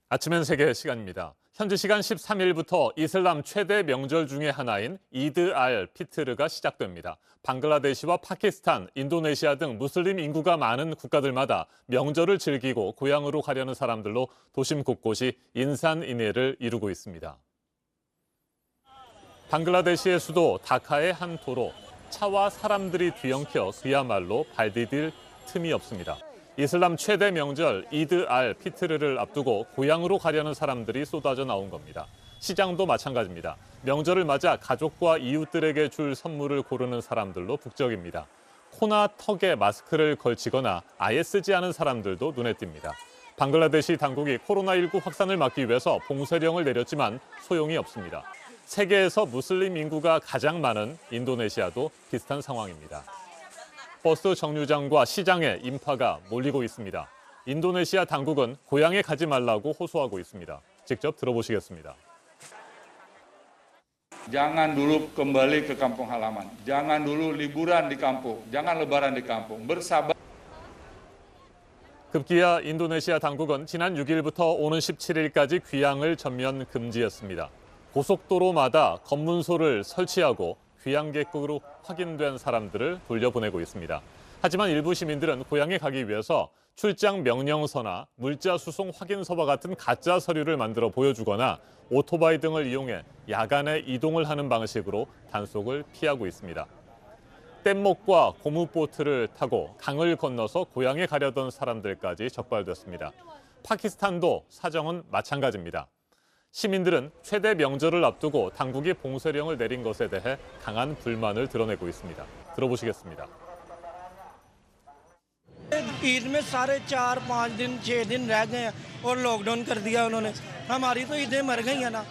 아침엔 세계 시간입니다. 현지 시간 13일부터 이슬람 최대 명절 중의 하나인 이드 알 피트르가 시작됩니다. 방글라데시와 파키스탄, 인도네시아 등 무슬림 인구가 많은 국가들마다 명절을 즐기고 고향으로 가려는 사람들로 도심 곳곳이 인산인해를 이루고 있습니다. 방글라데시의 수도 다카의 한 도로, 차와 사람들이 뒤엉켜 그야말로 발 디딜 틈이 없습니다. 이슬람 최대 명절 이드 알 피트르를 앞두고 고향으로 가려는 사람들이 쏟아져 나온 겁니다. 시장도 마찬가지입니다. 명절을 맞아 가족과 이웃들에게 줄 선물을 고르는 사람들로 북적입니다. 코나 턱에 마스크를 걸치거나 아예 쓰지 않은 사람들도 눈에 띕니다. 방글라데시 당국이 코로나19 확산을 막기 위해서 봉쇄령을 내렸지만 소용이 없습니다. 세계에서 무슬림 인구가 가장 많은 인도네시아도 비슷한 상황입니다. 버스 정류장과 시장에 인파가 몰리고 있습니다. 인도네시아 당국은 고향에 가지 말라고 호소하고 있습니다. 직접 들어보시겠습니다. Jangan dulu kembali ke kampung halaman. Jangan dulu liburan di kampung. Jangan lebaran di kampung. Bersabar. 급기야 인도네시아 당국은 지난 6일부터 오는 17일까지 귀향을 전면 금지했습니다. 고속도로마다 검문소를 설치하고 귀향객으로 확인된 사람들을 돌려보내고 있습니다. 하지만 일부 시민들은 고향에 가기 위해서 출장 명령서나 물자 수송 확인서와 같은 가짜 서류를 만들어 보여주거나 오토바이 등을 이용해 야간에 이동을 하는 방식으로 단속을 피하고 있습니다. 뗏목과 고무보트를 타고 강을 건너서 고향에 가려던 사람들까지 적발됐습니다. 파키스탄도 사정은 마찬가지입니다. 시민들은 최대 명절을 앞두고 당국이 봉쇄령을 내린 것에 대해 강한 불만을 드러내고 있습니다. 들어보시겠습니다. ईद में सारे 4-5 दिन 6 दिन रह गए हैं और लॉकडाउन कर दिया उन्होंने। हमारी तो ईदें मर गई हैं ना।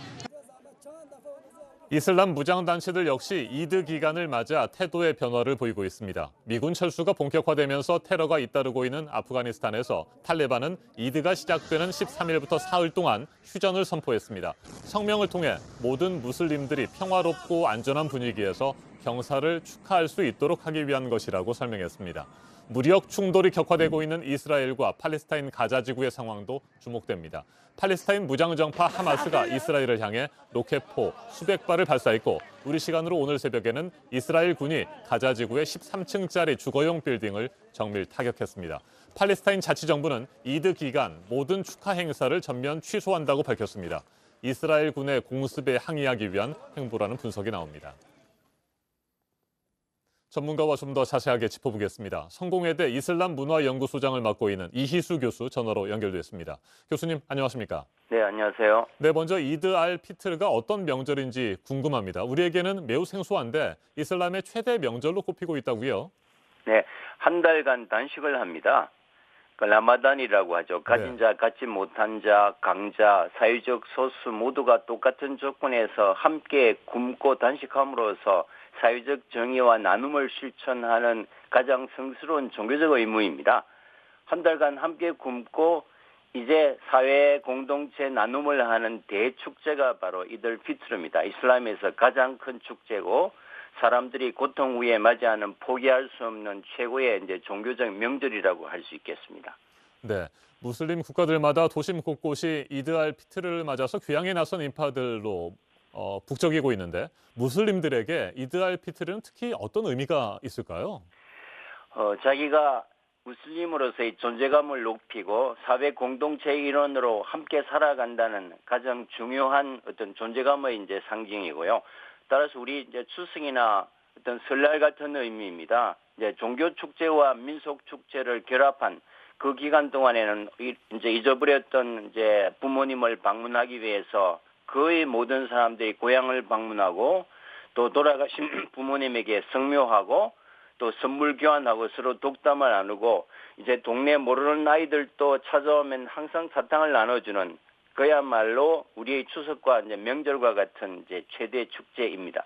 이슬람 무장단체들 역시 이드 기간을 맞아 태도의 변화를 보이고 있습니다. 미군 철수가 본격화되면서 테러가 잇따르고 있는 아프가니스탄에서 탈레반은 이드가 시작되는 13일부터 사흘 동안 휴전을 선포했습니다. 성명을 통해 모든 무슬림들이 평화롭고 안전한 분위기에서 경사를 축하할 수 있도록 하기 위한 것이라고 설명했습니다. 무력 충돌이 격화되고 있는 이스라엘과 팔레스타인 가자 지구의 상황도 주목됩니다. 팔레스타인 무장정파 하마스가 이스라엘을 향해 로켓포 수백 발을 발사했고 우리 시간으로 오늘 새벽에는 이스라엘 군이 가자 지구의 13층짜리 주거용 빌딩을 정밀 타격했습니다. 팔레스타인 자치정부는 이드 기간 모든 축하 행사를 전면 취소한다고 밝혔습니다. 이스라엘 군의 공습에 항의하기 위한 행보라는 분석이 나옵니다. 전문가와 좀 더 자세하게 짚어보겠습니다. 성공회대 이슬람 문화연구소장을 맡고 있는 이희수 교수 전화로 연결됐습니다. 교수님 안녕하십니까? 네, 안녕하세요. 네, 먼저 이드 알 피트르가 어떤 명절인지 궁금합니다. 우리에게는 매우 생소한데 이슬람의 최대 명절로 꼽히고 있다고요? 네, 한 달간 단식을 합니다. 라마단이라고 하죠. 가진 자, 갖지 못한 자, 강자, 사회적 소수 모두가 똑같은 조건에서 함께 굶고 단식함으로써 사회적 정의와 나눔을 실천하는 가장 성스러운 종교적 의무입니다. 한 달간 함께 굶고 이제 사회 공동체 나눔을 하는 대축제가 바로 이들 피트르입니다. 이슬람에서 가장 큰 축제고 사람들이 고통 후에 맞이하는 포기할 수 없는 최고의 이제 종교적 명절이라고 할 수 있겠습니다. 네, 무슬림 국가들마다 도심 곳곳이 이드 알 피트르를 맞아서 귀향에 나선 인파들로 북적이고 있는데 무슬림들에게 이드 알 피트르는 특히 어떤 의미가 있을까요? 자기가 무슬림으로서의 존재감을 높이고 사회 공동체의 일원으로 함께 살아간다는 가장 중요한 어떤 존재감의 이제 상징이고요. 따라서 우리 이제 추석이나 어떤 설날 같은 의미입니다. 이제 종교 축제와 민속 축제를 결합한 그 기간 동안에는 이제 잊어버렸던 이제 부모님을 방문하기 위해서 거의 모든 사람들이 고향을 방문하고 또 돌아가신 부모님에게 성묘하고 또 선물 교환하고 서로 독담을 나누고 이제 동네 모르는 아이들도 찾아오면 항상 사탕을 나눠주는 그야말로 우리의 추석과 이제 명절과 같은 이제 최대 축제입니다.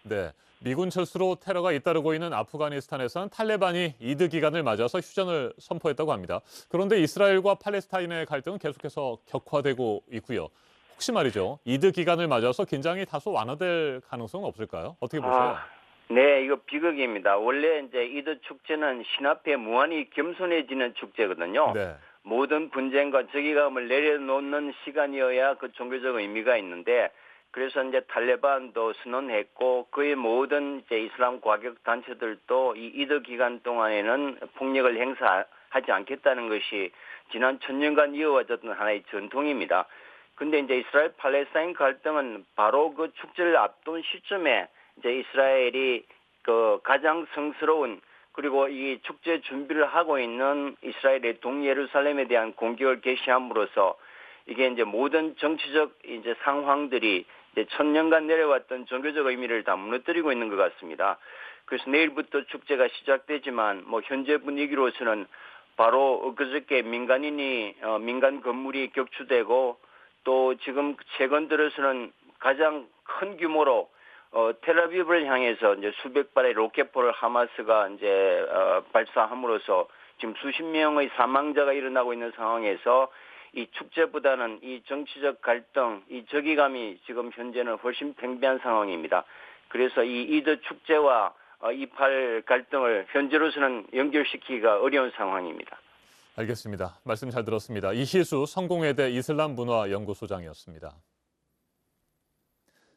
네, 미군 철수로 테러가 잇따르고 있는 아프가니스탄에서는 탈레반이 이드 기간을 맞아서 휴전을 선포했다고 합니다. 그런데 이스라엘과 팔레스타인의 갈등은 계속해서 격화되고 있고요. 혹시 말이죠, 이드 기간을 맞아서 긴장이 다소 완화될 가능성은 없을까요? 어떻게 보세요? 네, 이거 비극입니다. 원래 이제 이드 축제는 신 앞에 무한히 겸손해지는 축제거든요. 네. 모든 분쟁과 적의감을 내려놓는 시간이어야 그 종교적 의미가 있는데, 그래서 이제 탈레반도 선언했고 그의 모든 이제 이슬람 과격 단체들도 이 이드 기간 동안에는 폭력을 행사하지 않겠다는 것이 지난 1000년간 이어와졌던 하나의 전통입니다. 근데 이제 이스라엘 팔레스타인 갈등은 바로 그 축제를 앞둔 시점에 이제 이스라엘이 그 가장 성스러운, 그리고 이 축제 준비를 하고 있는 이스라엘의 동예루살렘에 대한 공격을 개시함으로써 이게 이제 모든 정치적 이제 상황들이 이제 1000년간 내려왔던 종교적 의미를 다 무너뜨리고 있는 것 같습니다. 그래서 내일부터 축제가 시작되지만 뭐 현재 분위기로서는 바로 그저께 민간 건물이 격추되고, 또 지금 최근 들어서는 가장 큰 규모로 텔아비브를 향해서 이제 수백 발의 로켓포를 하마스가 이제 발사함으로써 지금 수십 명의 사망자가 일어나고 있는 상황에서 이 축제보다는 이 정치적 갈등, 이 적의감이 지금 현재는 훨씬 팽배한 상황입니다. 그래서 이 이드 축제와 이팔 갈등을 현재로서는 연결시키기가 어려운 상황입니다. 알겠습니다. 말씀 잘 들었습니다. 이희수 성공회대 이슬람문화연구소장이었습니다.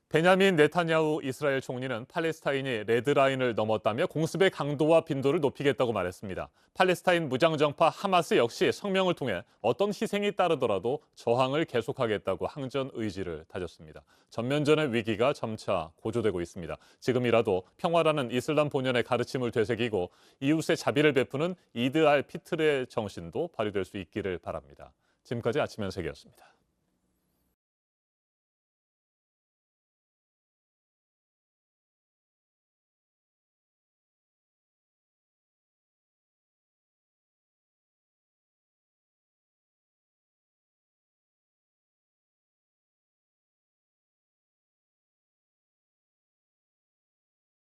베냐민 네타냐후 이스라엘 총리는 팔레스타인이 레드라인을 넘었다며 공습의 강도와 빈도를 높이겠다고 말했습니다. 팔레스타인 무장정파 하마스 역시 성명을 통해 어떤 희생이 따르더라도 저항을 계속하겠다고 항전 의지를 다졌습니다. 전면전의 위기가 점차 고조되고 있습니다. 지금이라도 평화라는 이슬람 본연의 가르침을 되새기고 이웃의 자비를 베푸는 이드 알 피트르의 정신도 발휘될 수 있기를 바랍니다. 지금까지 아침 현sek이었습니다.